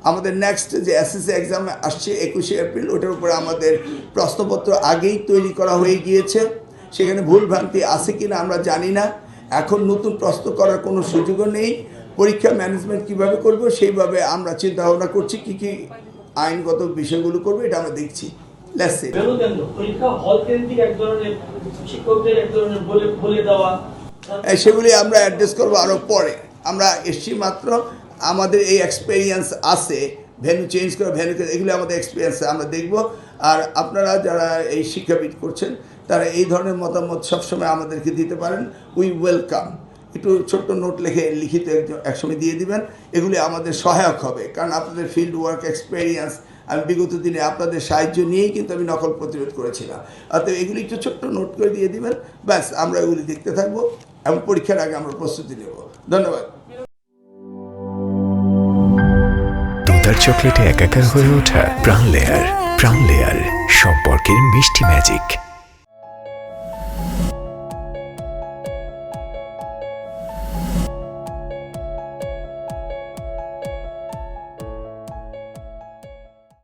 আমাদের নেক্সট যে SSC exam আসছে 21শে এপ্রিল, ওটার উপরে আমাদের প্রশ্নপত্র আগেই তৈরি করা হয়ে গিয়েছে। সেখানে ভুলভ্রান্তি আছে কি না আমরা জানি না। এখন নতুন প্রশ্ন করার কোনো সুযোগও নেই। পরীক্ষা ম্যানেজমেন্ট কীভাবে করব সেইভাবে আমরা চিন্তা ভাবনা করছি, কী কী আইনগত বিষয়গুলো করবো এটা আমরা দেখছি। সেগুলি আমরা অ্যাড্রেস করবো আরও পরে। আমরা এসছি মাত্র, আমাদের এই এক্সপেরিয়েন্স আছে, ভেন্যু চেঞ্জ করে ভেন্যু, এগুলি আমাদের এক্সপিরিয়েন্স আমরা দেখব। আর আপনারা যারা এই শিক্ষাবিদ করছেন তারা এই ধরনের মতামত সবসময় আমাদেরকে দিতে পারেন। We welcome. একটু ছোট্ট নোট লিখিত একসময় দিয়ে দিবেন, এগুলি আমাদের সহায়ক হবে। কারণ আপনাদের ফিল্ড ওয়ার্ক এক্সপেরিয়েন্স, আমি বিগত দিনে আপনাদের সাহায্য নিয়েই কিন্তু আমি নকল প্রতিরোধ করেছিলাম। অর্থাৎ এগুলি একটু ছোট্ট নোট করে দিয়ে দিবেন, ব্যাস আমরা এগুলি দেখতে থাকবো এবং পরীক্ষার আগে আমরা প্রস্তুতি নেব। ধন্যবাদ। দুধার চকলেটে একাকার হয়ে ওঠা প্রাণ লেয়ার, সম্পর্কের মিষ্টি ম্যাজিক।